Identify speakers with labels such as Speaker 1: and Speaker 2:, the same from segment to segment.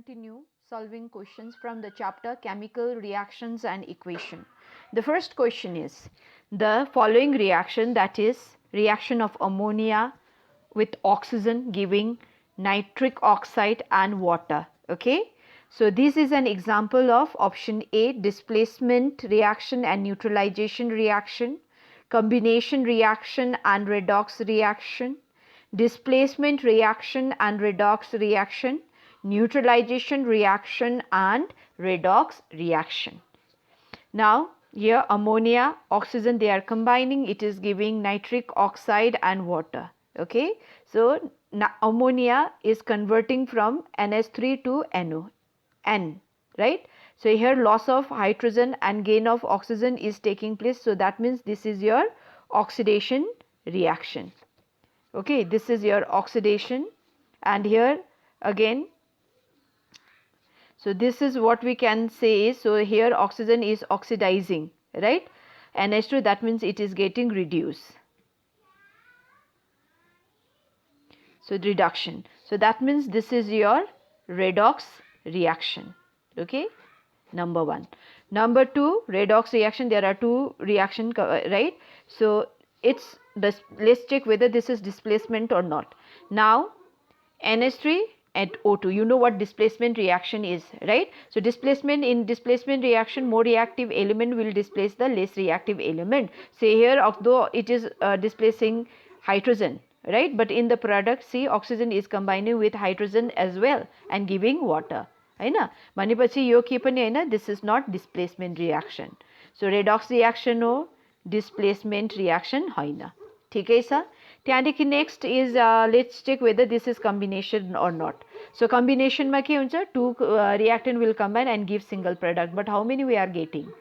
Speaker 1: continue solving questions from the chapter Chemical Reactions and Equation. The first question is the following reaction, that is reaction of ammonia with oxygen giving nitric oxide and water. Okay, so this is an example of option A, displacement reaction and neutralization reaction, combination reaction and redox reaction, displacement reaction and redox reaction, neutralization reaction and redox reaction. Now here ammonia, oxygen, they are combining, it is giving nitric oxide and water. Okay, so ammonia is converting from NH3 to NO, N, right? So here loss of hydrogen and gain of oxygen is taking place, so that means this is your oxidation reaction. Okay, this is your oxidation, and here again, so this is what we can say is, so here oxygen is oxidizing, right? NH2, that means it is getting reduced. So reduction. So that means this is your redox reaction. Okay, number one. Number two, redox reaction, there are two reaction, right? So it's this, let's check whether this is displacement or not. Now NH3 and O2, you know what displacement reaction is, right? So displacement, in displacement reaction, more reactive element will displace the less reactive element. Say here, although it is displacing hydrogen, right, but in the product, see, oxygen is combining with hydrogen as well and giving water, हैन, भनेपछि यो के पनि हैन, this is not displacement reaction. So redox reaction हो, displacement reaction होइन. ठिकै छ. त्यहाँदेखि next is let's check whether this is combination or not. So combination मा के हुन्छ, two reactant will combine and give single product, but how many we are getting?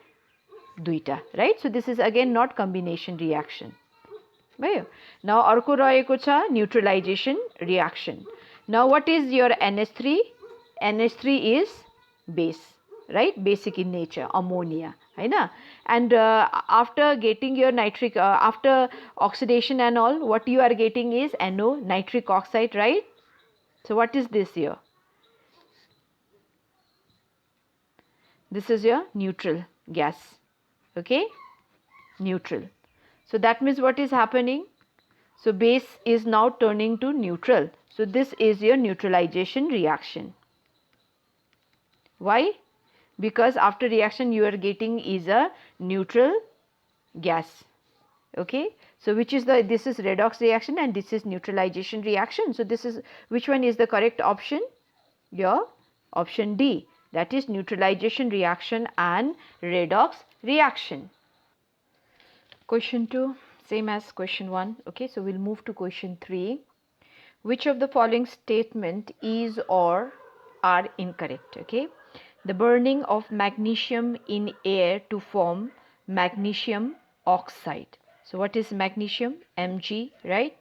Speaker 1: दुईटा, right? So this is again not combination reaction. भयो. Now अर्को रहेको छ neutralization reaction. Now what is your NH3? NH3 is base, right? Basic in nature, ammonia, Hahn. And after getting your nitric, after oxidation and all, what you are getting is NO, nitric oxide, right? So what is this here? This is your neutral gas. Okay, neutral. So that means what is happening? So base is now turning to neutral. So this is your neutralization reaction. Why? Because after reaction you are getting is a neutral gas. Okay, so which is the, this is redox reaction and this is neutralization reaction. So this is, which one is the correct option? Your option D, that is neutralization reaction and redox reaction. Question 2, same as question 1. Okay, so we'll move to question 3. Which of the following statement is or are incorrect? Okay, the burning of magnesium in air to form magnesium oxide. So what is magnesium? Mg, right?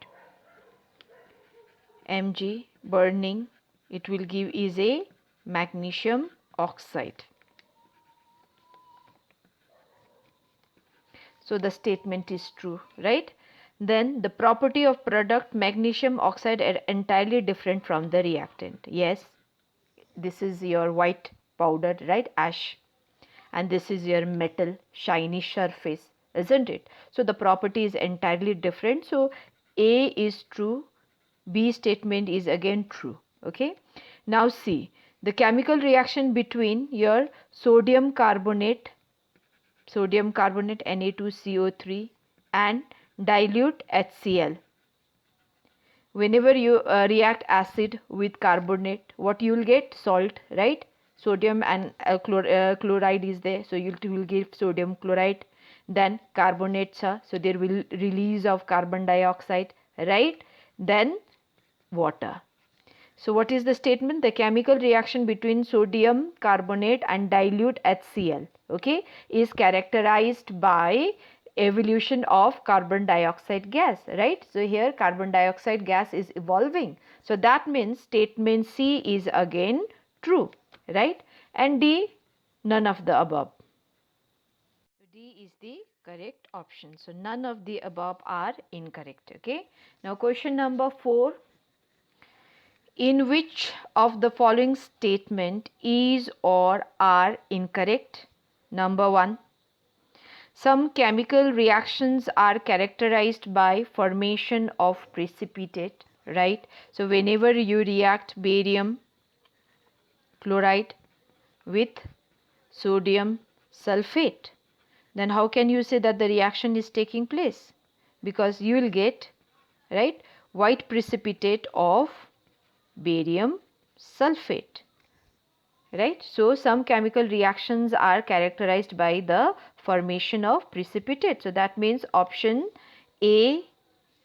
Speaker 1: Mg burning, it will give is a magnesium oxide. So the statement is true, right? Then the property of product magnesium oxide are entirely different from the reactant. Yes, this is your white powder, right? Ash. And this is your metal, shiny surface, isn't it? So the property is entirely different. So A is true, B statement is again true. Okay. Now see, the chemical reaction between your sodium carbonate Na2CO3 and dilute HCl. Whenever you react acid with carbonate, what you will get? Salt, right? Sodium and chloride is there, so you will give sodium chloride. Then carbonate, so there will release of carbon dioxide, right? Then water. So what is the statement? The chemical reaction between sodium carbonate and dilute HCl, okay, is characterized by evolution of carbon dioxide gas, right? So here carbon dioxide gas is evolving. So that means statement C is again true, right? And D, none of the above. So D is the correct option. So none of the above are incorrect, okay? Now question number 4. In which of the following statement is or are incorrect? Number 1. Some chemical reactions are characterized by formation of precipitate, right? So whenever you react barium chloride with sodium sulfate, then how can you say that the reaction is taking place? Because you will get, right, white precipitate of barium sulfate, right? So some chemical reactions are characterized by the formation of precipitate. So that means option A,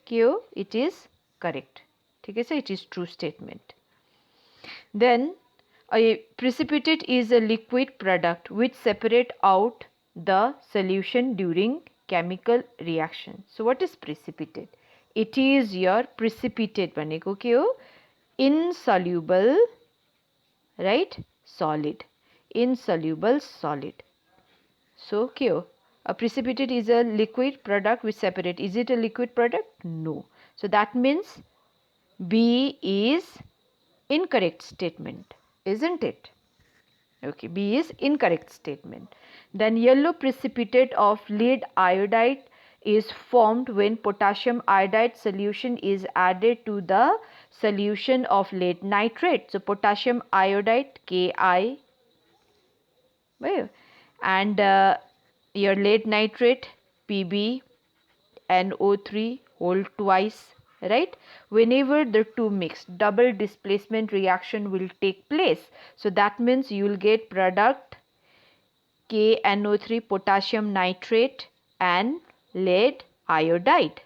Speaker 1: Q, it is correct. Okay, so it is true statement. Then a precipitate is a liquid product which separate out the solution during chemical reaction. So what is precipitate? It is your precipitate बनेगा क्यों? Insoluble, right? Solid. Insoluble solid. So क्यों? A precipitate is a liquid product which separate. Is it a liquid product? No. So that means B is incorrect statement, isn't it? Okay, B is incorrect statement. Then yellow precipitate of lead iodide is formed when potassium iodide solution is added to the solution of lead nitrate. So potassium iodide Ki, and your lead nitrate Pb NO3 whole twice, right? Whenever the two mix, double displacement reaction will take place. So that means you will get product KNO3 potassium nitrate and lead iodide,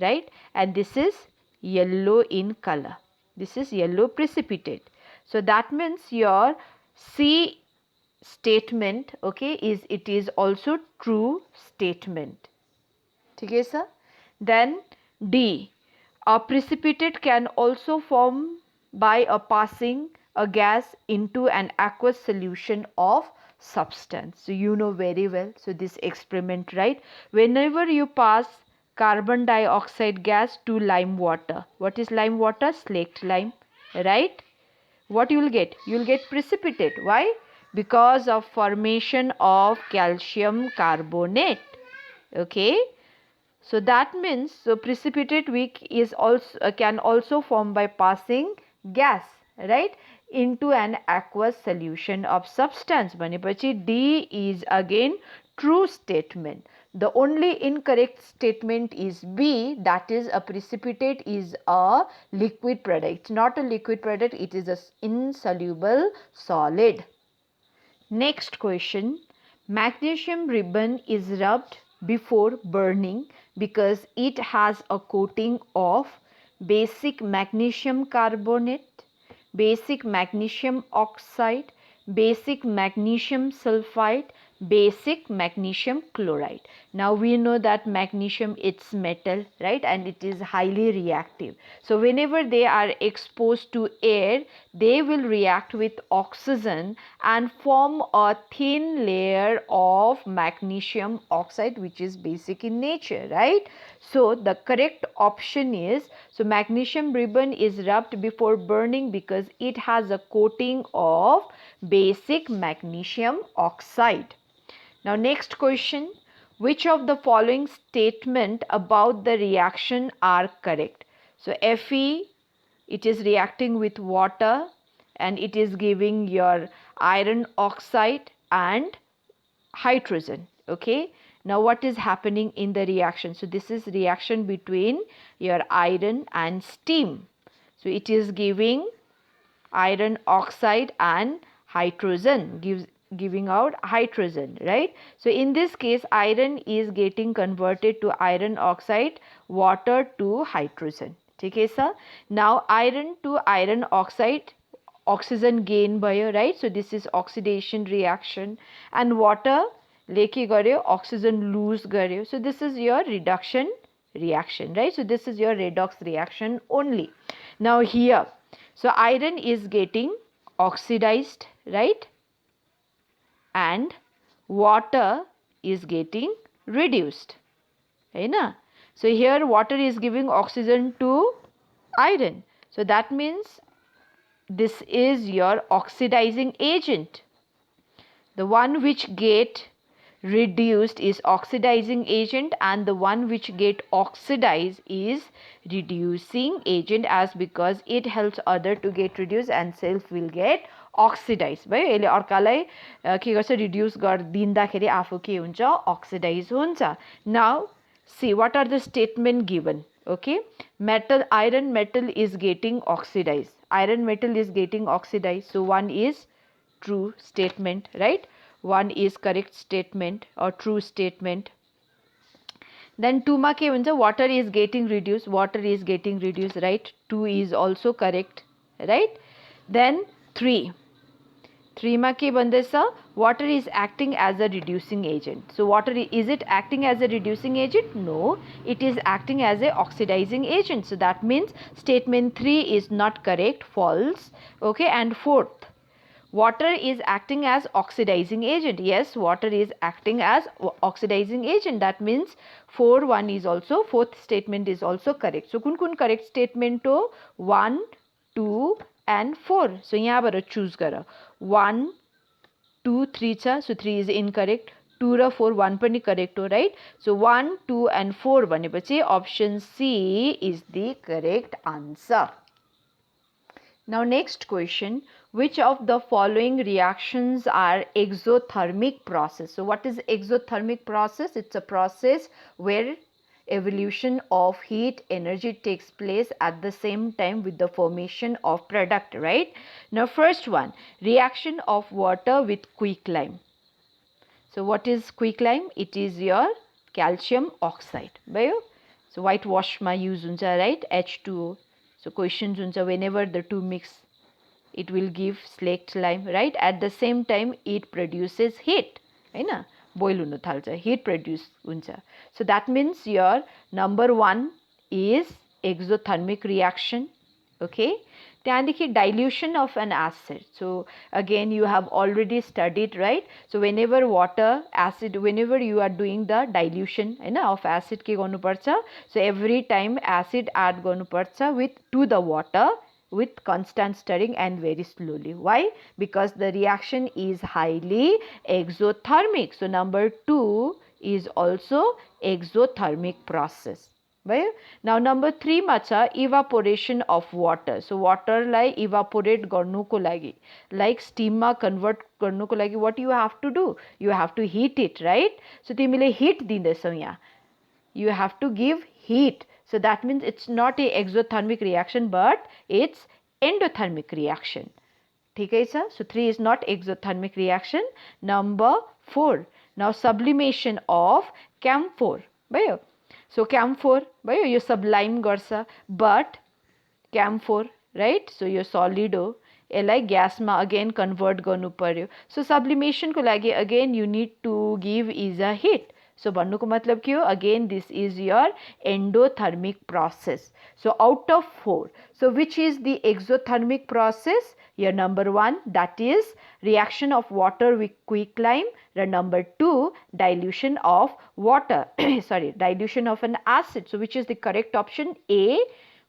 Speaker 1: right? And this is yellow in color. This is yellow precipitate. So that means your C statement, okay, it is also true statement. Okay, sir? Then D. A precipitate can also form by a passing a gas into an aqueous solution of substance. So you know very well. So this experiment, right? Whenever you pass carbon dioxide gas to lime water. What is lime water? Slaked lime, right? What you will get? You will get precipitate. Why? Because of formation of calcium carbonate. Okay. So that means precipitate weak is also can also form by passing gas, right, into an aqueous solution of substance. Bane pachi D is again true statement. The only incorrect statement is B, that is a precipitate is a liquid product. It's not a liquid product, it is an insoluble solid. Next question. Magnesium ribbon is rubbed before burning because it has a coating of basic magnesium carbonate, basic magnesium oxide, basic magnesium sulfide, basic magnesium chloride. Now we know that magnesium it's metal, right, and it is highly reactive. So whenever they are exposed to air, they will react with oxygen and form a thin layer of magnesium oxide, which is basic in nature, right? So the correct option is, so magnesium ribbon is rubbed before burning because it has a coating of basic magnesium oxide. Now next question, which of the following statement about the reaction are correct? So Fe, it is reacting with water and it is giving your iron oxide and hydrogen. Okay, now what is happening in the reaction? So this is reaction between your iron and steam. So it is giving iron oxide and hydrogen, giving out hydrogen, right? So in this case iron is getting converted to iron oxide, water to hydrogen. Okay, sir? Now iron to iron oxide, oxygen gain भयो, right? So this is oxidation reaction, and water लेके गर्यो, oxygen lose गर्यो. So this is your reduction reaction, right? So this is your redox reaction only. Now here, so iron is getting oxidized, right? And water is getting reduced. Hai na? So here water is giving oxygen to iron. So that means this is your oxidizing agent. The one which get reduced is oxidizing agent, and the one which get oxidized is reducing agent, as because it helps other to get reduced and self will get oxidized. भयो यसले अर्कालाई के गर्छ reduce गरिदिँदाखेरि आफू के हुन्छ oxidize हुन्छ. Now see what are the statement given. Okay, metal, iron metal is getting oxidized. Iron metal is getting oxidized. So one is true statement, right? One is correct statement or true statement. Then 2 ma ke huncha, water is getting reduced. Water is getting reduced, right? 2 is also correct, right? Then 3. 3 ma ke bhanदैछ, water is acting as a reducing agent. So water, is it acting as a reducing agent? No, it is acting as a oxidizing agent. So that means statement 3 is not correct, false. Okay, and 4th, water is acting as oxidizing agent. Yes, water is acting as oxidizing agent. That means 4 is also, 4th statement is also correct. So kun correct statement to 1, 2 and 4. So yahaबाट choose गर. 1, 2, 3 छ. So 3 is incorrect. 2 र 4, 1 पनि correct हो, right? So 1, 2 and 4 भनेपछि option C is the correct answer. Now next question, which of the following reactions are exothermic process? So what is exothermic process? It's a process where evolution of heat energy takes place at the same time with the formation of product, right? Now first one, reaction of water with quicklime. So what is quicklime? It is your calcium oxide. Bhayo? So whitewash ma use huncha, right? H2O. So questions huncha, whenever the two mix, it will give slaked lime, right? At the same time, it produces heat, Hahn? Boil हुन थाल्छ, heat produce हुन्छ. So that means your number 1 is exothermic reaction. Okay. त्यहाँदेखि dilution of an acid. So again you have already studied, right? So whenever water, acid, whenever you are doing the dilution of acid के गर्नुपर्छ? So every time acid add गर्नुपर्छ with to the water with constant stirring and very slowly. Why? Because the reaction is highly exothermic. So number 2 is also exothermic process. Now number 3 ma cha evaporation of water. So water lai evaporate garnuko lagi, like steam ma convert garnuko lagi, what you have to do? You have to heat it, right? So timile heat dindaisau yaha. You have to give heat. So that means it's not a exothermic reaction, but it's endothermic reaction. Okay, sir? So 3 is not exothermic reaction. Number 4. Now sublimation of camphor. Bhayo? So camphor, bhayo, you sublime garcha, but camphor, right? So your solid ho, यसलाई gas ma again convert गर्नु पर्यो. So sublimation को लागि again you need to give is a heat. So भन्नुको मतलब के हो? Again this is your endothermic process. So out of 4, so which is the exothermic process? Your number 1, that is reaction of water with quicklime. The number 2, dilution of water. Sorry, dilution of an acid. So which is the correct option? A,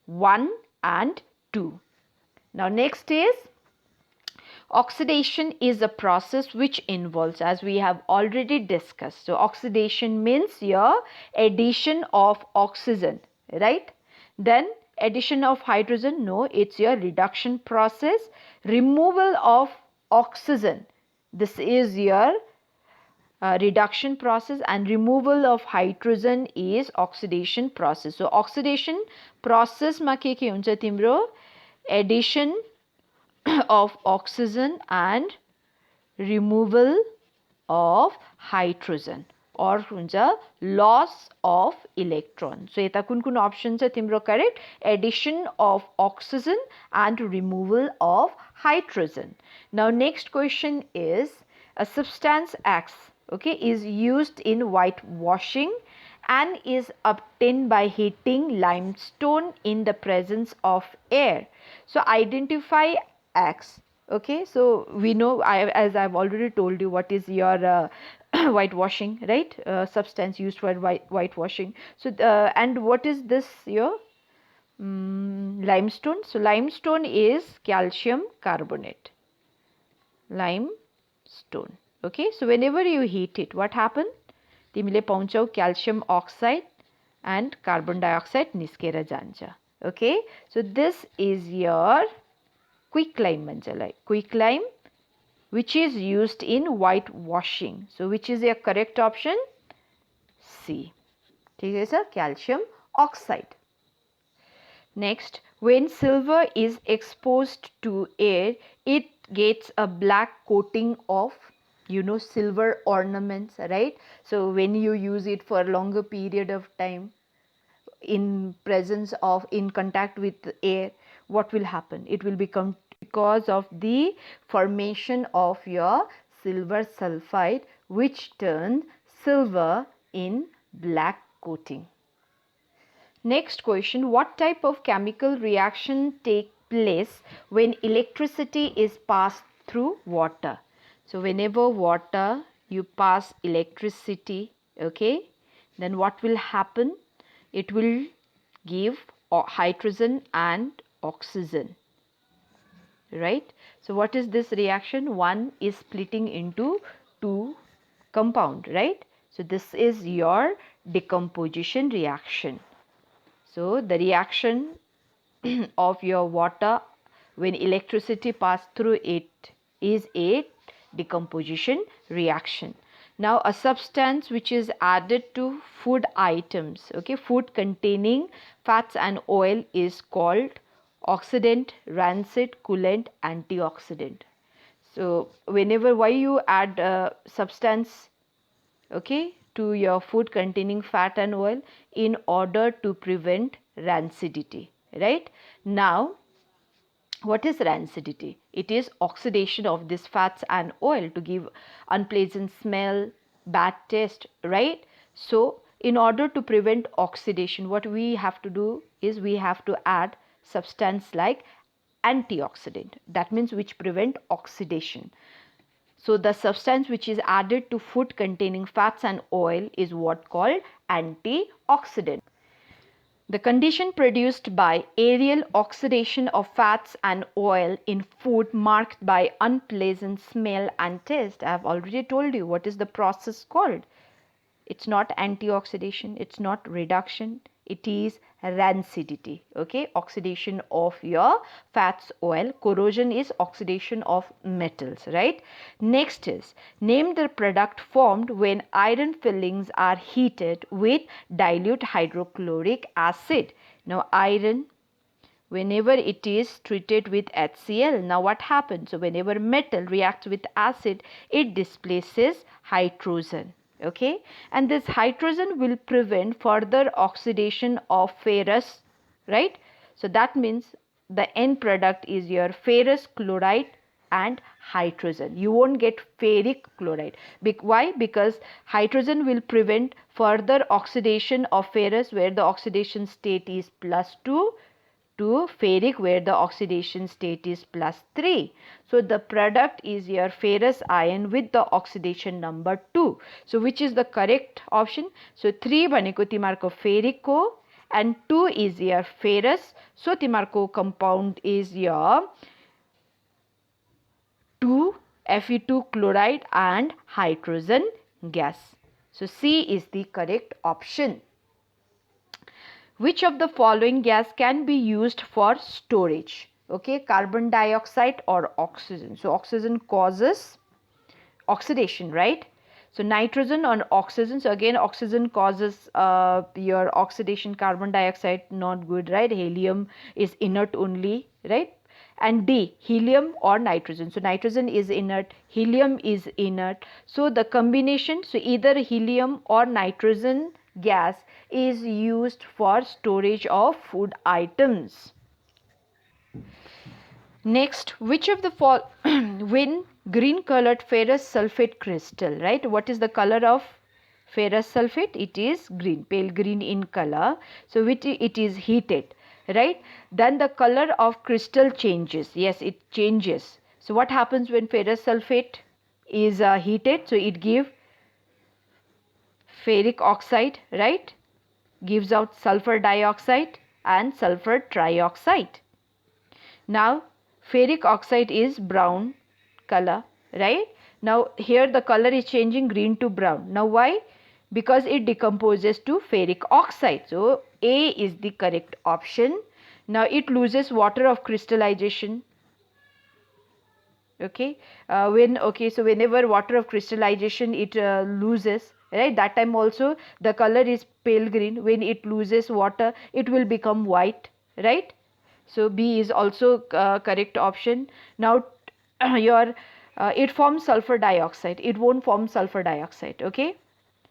Speaker 1: 1 and 2. Now next is oxidation is a process which involves, as we have already discussed. So oxidation means your addition of oxygen, right? Then addition of hydrogen, no, it's your reduction process. Removal of oxygen, this is your reduction process, and removal of hydrogen is oxidation process. So oxidation process ma ke huncha timro? Addition of oxygen and removal of hydrogen, or huncha loss of electron. So eta kun option cha timro correct? Addition of oxygen and removal of hydrogen. Now next question is, a substance X, okay, is used in whitewashing and is obtained by heating limestone in the presence of air. So identify X. Okay, so we know, as I've already told you, what is your whitewashing, right? Substance used for whitewashing. So and what is this your limestone. So limestone is calcium carbonate. Limestone. Okay, so whenever you heat it, what happens? तिमीले पाउँछौ calcium oxide and carbon dioxide निस्केर जान्छ. Okay, so this is your quicklime भन्छ. Quicklime, which is used in whitewashing. So which is your correct option? C. ठीक है sir, calcium oxide. Next, when silver is exposed to air, it gets a black coating of, silver ornaments, right? So when you use it for a longer period of time in contact with air, what will happen? It will become, because of the formation of your silver sulfide, which turns silver in black coating. Next question, what type of chemical reaction take place when electricity is passed through water? So whenever water you pass electricity, okay, then what will happen? It will give hydrogen and oxygen, right? So what is this reaction? One is splitting into two compound, right? So this is your decomposition reaction. So the reaction of your water when electricity passed through it is a decomposition reaction. Now a substance which is added to food items, okay, food containing fats and oil, is called oxidant, rancid, coolant, antioxidant. So why you add a substance, okay, to your food containing fat and oil? In order to prevent rancidity, right? Now what is rancidity? It is oxidation of these fats and oil to give unpleasant smell, bad taste, right? So in order to prevent oxidation, what we have to do is we have to add substance like antioxidant, that means which prevent oxidation. So the substance which is added to food containing fats and oil is what called antioxidant. The condition produced by aerial oxidation of fats and oil in food marked by unpleasant smell and taste. I have already told you what is the process called. It's not antioxidation, it's not reduction, it is rancidity, okay, oxidation of your fats, oil. Corrosion is oxidation of metals, right? Next is, name the product formed when iron fillings are heated with dilute hydrochloric acid. Now iron, whenever it is treated with HCl, now what happens? So whenever metal reacts with acid, it displaces hydrogen, okay, and this hydrogen will prevent further oxidation of ferrous, right? So that means the end product is your ferrous chloride and hydrogen. You won't get ferric chloride. Why? Because hydrogen will prevent further oxidation of ferrous, where the oxidation state is +2, to ferric, where the oxidation state is +3. So the product is your ferrous ion with the oxidation number 2. So which is the correct option? So 3 भनेको तिमीहरुको ferric हो and 2 is your ferrous. So तिमीहरुको compound is your 2 Fe2 chloride and hydrogen gas. So C is the correct option. Which of the following gas can be used for storage? Okay, carbon dioxide or oxygen. So oxygen causes oxidation, right? So nitrogen or oxygen. So again, oxygen causes your oxidation. Carbon dioxide, not good, right? Helium is inert only, right? And D, helium or nitrogen. So nitrogen is inert, helium is inert. So the combination, so either helium or nitrogen gas is used for storage of food items. Next, which of the when green colored ferrous sulfate crystal, right? What is the color of ferrous sulfate? It is green, pale green in color. So it is heated, right? Then the color of crystal changes. Yes, it changes. So what happens when ferrous sulfate is heated? So it gives ferric oxide, right? Gives out sulfur dioxide, and sulfur trioxide. Now ferric oxide is brown color, right? Now here the color is changing green to brown. Now why? Because it decomposes to ferric oxide. So A is the correct option. Now it loses water of crystallization. Okay, so whenever water of crystallization it loses, right, that time also the color is pale green. When it loses water, it will become white, right? So B is also correct option. Now your it forms sulfur dioxide. It won't form sulfur dioxide. Okay,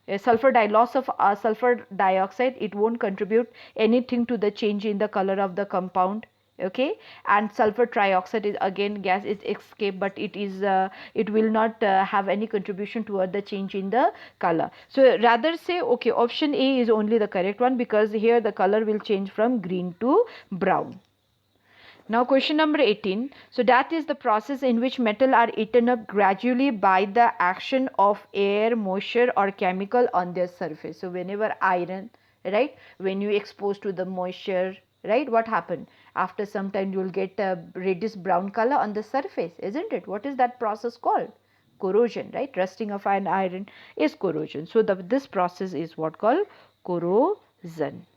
Speaker 1: loss of sulfur dioxide, it won't contribute anything to the change in the color of the compound. Okay, and sulfur trioxide is again gas, is escape, but it will not have any contribution toward the change in the color. So rather say, okay, option A is only the correct one, because here the color will change from green to brown. Now question number 18. So that is the process in which metal are eaten up gradually by the action of air, moisture or chemical on their surface. So whenever iron, right, when you expose to the moisture, right, what happened? After some time you will get a reddish brown color on the surface, isn't it? What is that process called? Corrosion, right? Rusting of an iron is corrosion. So this process is what called corrosion.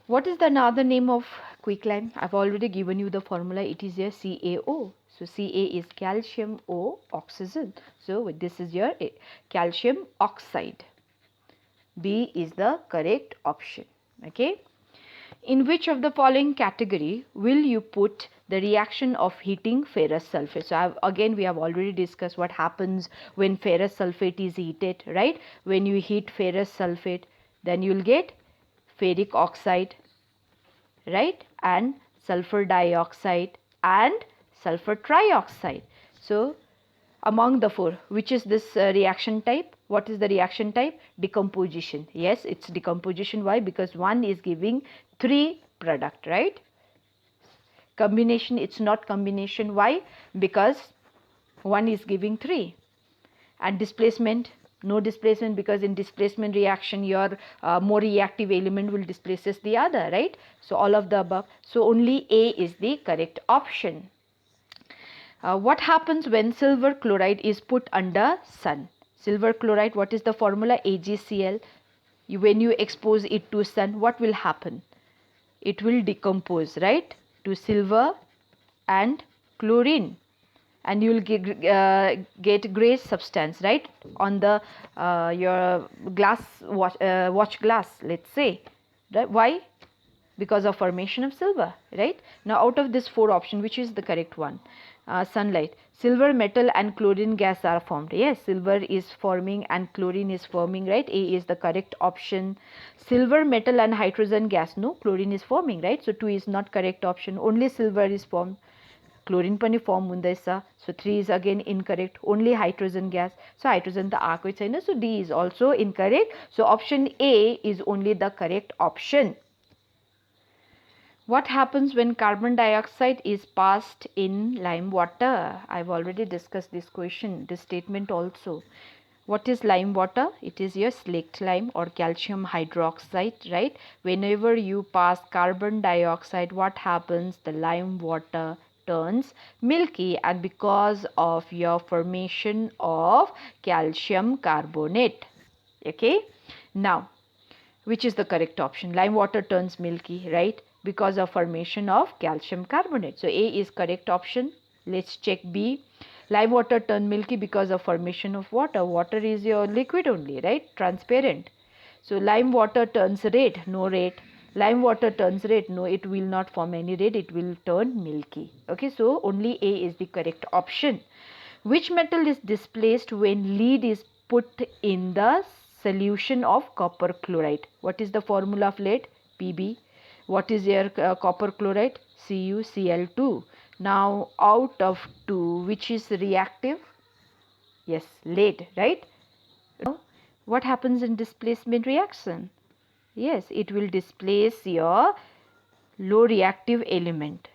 Speaker 1: What is the another name of quicklime? I've already given you the formula. It is your CaO. So Ca is calcium O oxygen. So this is your calcium oxide. B is the correct option. Okay. In which of the following category will you put the reaction of heating ferrous sulfate? So again we have already discussed what happens when ferrous sulfate is heated, right? When you heat ferrous sulfate, then you will get ferric oxide, right, and sulfur dioxide and sulfur trioxide. So among the four, which is this reaction type? What is the reaction type? Decomposition. Yes, it's decomposition. Why? Because one is giving 3 product, right? Combination, it's not combination. Why? Because one is giving 3. And displacement, no displacement, because in displacement reaction your more reactive element will displaces the other, right? So all of the above. So only A is the correct option. What happens when silver chloride is put under sun? Silver chloride, what is the formula? AgCl. When you expose it to sun, what will happen? It will decompose, right, to silver and chlorine, and you will get gray substance, right, on the your glass watch glass, let's say, right? Why? Because of formation of silver, right? Now out of this 4 option, which is the correct one? Sunlight, silver, metal and chlorine gas are formed. Yes, silver is forming and chlorine is forming, right? A is the correct option. Silver, metal and hydrogen gas, no, chlorine is forming, right? So 2 is not correct option. Only silver is formed. Chlorine पनि form हुँदैछ. So 3 is again incorrect. Only hydrogen gas. So hydrogen त आएकै छैन. So D is also incorrect. So option A is only the correct option. What happens when carbon dioxide is passed in lime water? I've already discussed this question, this statement also. What is lime water? It is your slaked lime or calcium hydroxide, right? Whenever you pass carbon dioxide, what happens? The lime water turns milky, and because of your formation of calcium carbonate. Okay. Now, which is the correct option? Lime water turns milky, right, because of formation of calcium carbonate. So A is correct option. Let's check B. Lime water turn milky because of formation of water. Water is your liquid only, right, transparent. So lime water turns red, no red. Lime water turns red, no, it will not form any red, it will turn milky. Okay, so only A is the correct option. Which metal is displaced when lead is put in the solution of copper chloride? What is the formula of lead? Pb. What is your copper chloride? CuCl2. Now out of 2, which is reactive? Yes, lead, right? Now, what happens in displacement reaction? Yes, it will displace your low reactive element.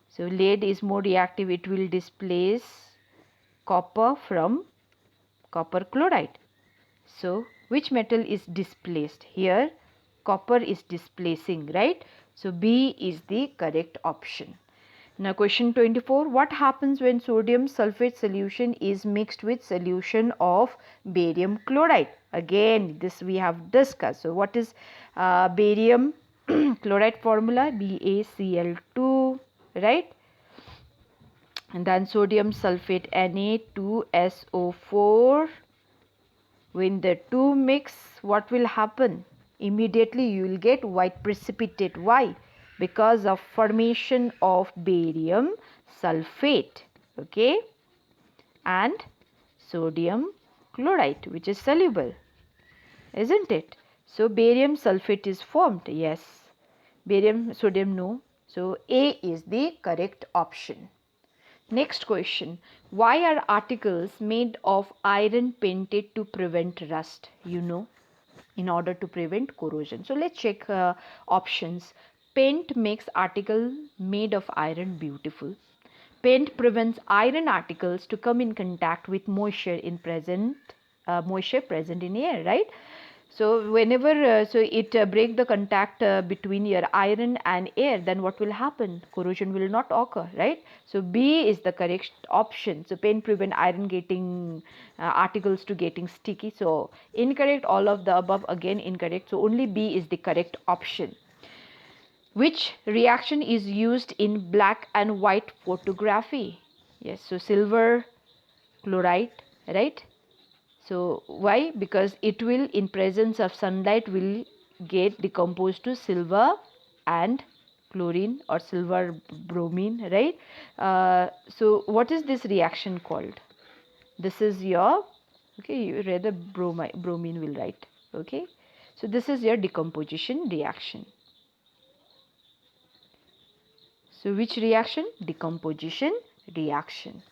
Speaker 1: So lead is more reactive, it will displace copper from copper chloride. So which metal is displaced here? copper is displacing, right? So B is the correct option. Now question 24, what happens when sodium sulfate solution is mixed with solution of barium chloride? Again, this we have discussed. So what is barium chloride formula? BaCl2, right? And then sodium sulfate Na2SO4. When the two mix, what will happen? Immediately you will get white precipitate. Why? Because of formation of barium sulfate, okay, and sodium chloride, which is soluble, isn't it? So barium sulfate is formed. Yes. Barium, sodium, no. So A is the correct option. Next question, why are articles made of iron painted to prevent rust? You know, in order to prevent corrosion. So let's check options. Paint makes article made of iron beautiful. Paint prevents iron articles to come in contact with moisture present in air, right? So whenever so it break the contact between your iron and air, then what will happen? Corrosion will not occur, right? So B is the correct option. So paint prevent iron getting articles to getting sticky. So incorrect, all of the above again incorrect. So only B is the correct option. Which reaction is used in black and white photography? Yes, so silver chloride, right? So why? Because it will in presence of sunlight will get decomposed to silver and chlorine or silver bromine, right? So what is this reaction called? This is your, okay, you read the bromine will write, okay. So this is your decomposition reaction. So which reaction? Decomposition reaction.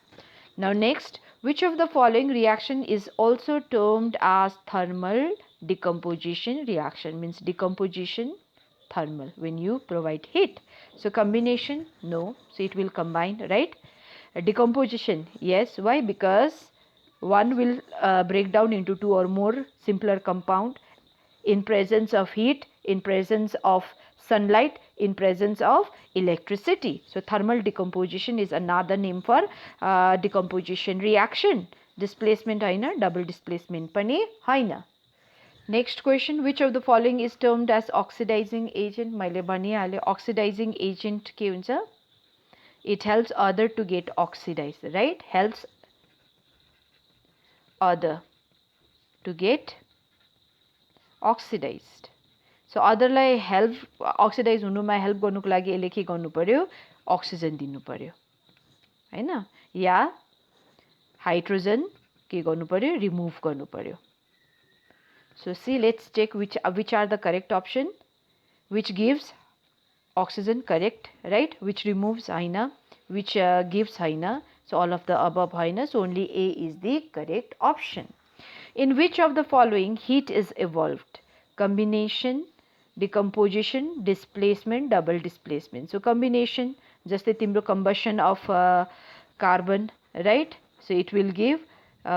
Speaker 1: Now next, which of the following reaction is also termed as thermal decomposition reaction? Means decomposition thermal, when you provide heat. So combination, no, so it will combine, right? Decomposition, yes. Why? Because one will break down into two or more simpler compound in presence of heat, in presence of sunlight, in presence of electricity. So thermal decomposition is another name for decomposition reaction. Displacement haina, double displacement pani haina. Next question, which of the following is termed as oxidizing agent? Maile bhanihale oxidizing agent ke huncha? It helps other to get oxidized, right? Helps other to get oxidized. So अदरलाई help oxidise हुनुमा help गर्नुको लागि यसले के गर्नु पर्यो? Oxygen दिनु पर्यो, हैन? या हाइड्रोजन के गर्नु पर्यो? रिमुभ गर्नु पर्यो. So see, let's check which are the correct option. Which gives oxygen, correct, right? Which removes haina, which gives haina. So all of the above haina. So only A is the correct option. In which of the following heat is evolved? Combination, decomposition, displacement, double displacement. So combination, just the timro combustion of carbon, right? So it will give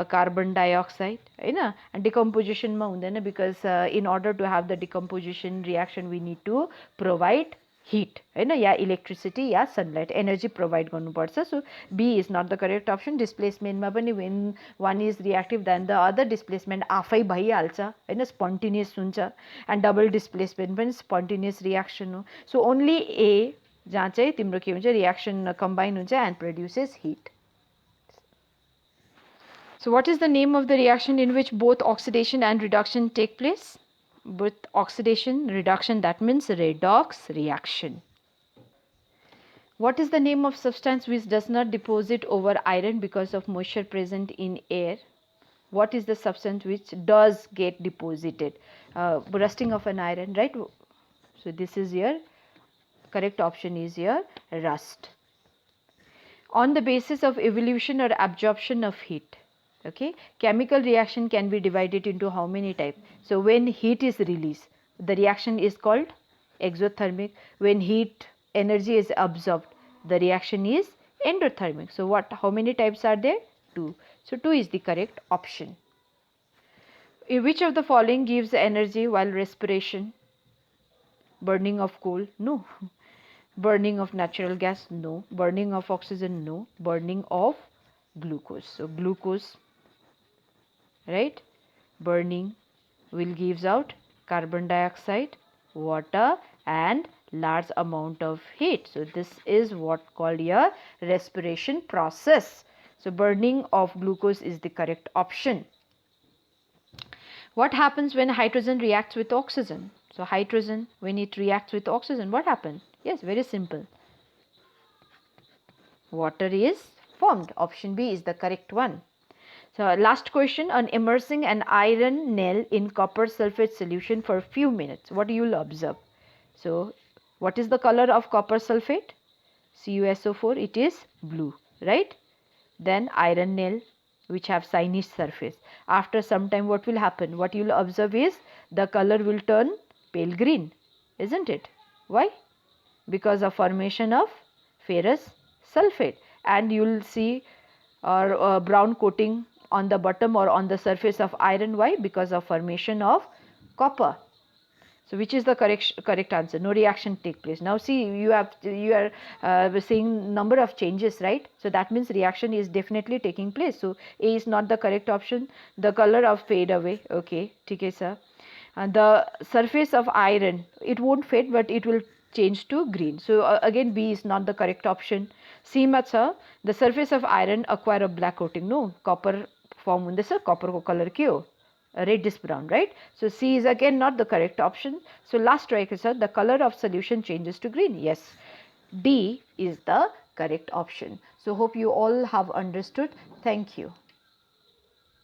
Speaker 1: carbon dioxide, and decomposition ma hundaina, because in order to have the decomposition reaction we need to provide heat, या electricity या sunlight energy provide गर्नु पर्छ. So B is not the correct option. Displacement मा पनि when one is reactive then the other displacement आफै भइहाल्छ, हैन, spontaneous हुन्छ, and double displacement पनि spontaneous reaction हो. So only A जहाँ चाहिँ तिम्रो के हुन्छ, reaction combine हुन्छ and produces heat. So what is the name of the reaction in which both oxidation and reduction take place? Both oxidation, reduction, that means redox reaction. What is the name of substance which does not deposit over iron because of moisture present in air? What is the substance which does get deposited? Rusting of an iron, right? So this is your correct option is your rust. On the basis of evolution or absorption of heat, okay, chemical reaction can be divided into how many types? So when heat is released, the reaction is called exothermic. When heat energy is absorbed, the reaction is endothermic. So what, how many types are there? 2. So 2 is the correct option. Which of the following gives energy while respiration? Burning of coal? No. Burning of natural gas? No. Burning of oxygen? No. Burning of glucose. So glucose, right? Burning will gives out carbon dioxide, water and large amount of heat. So this is what called your respiration process. So burning of glucose is the correct option. What happens when hydrogen reacts with oxygen? So hydrogen, when it reacts with oxygen, what happens? Yes, very simple. Water is formed. Option B is the correct one. So last question, on immersing an iron nail in copper sulfate solution for a few minutes, what you will observe? So what is the color of copper sulfate? CuSO4, it is blue, right? Then iron nail, which have shiny surface. After some time, what will happen? What you will observe is the color will turn pale green, isn't it? Why? Because of formation of ferrous sulfate, and you will see brown coating on the bottom or on the surface of iron. Why? Because of formation of copper. So which is the correct answer? No reaction take place. Now see, you are seeing number of changes, right? So that means reaction is definitely taking place. So A is not the correct option. The color of fade away. Okay, okay, sir. And the surface of iron, it won't fade, but it will change to green. So again, B is not the correct option. C mat sir, the surface of iron acquire a black coating. No, copper form unde sir, copper ko color kyo reddish brown, right? So C is again not the correct option. So last try sir, the color of solution changes to green. Yes, D is the correct option. So hope you all have understood. Thank you.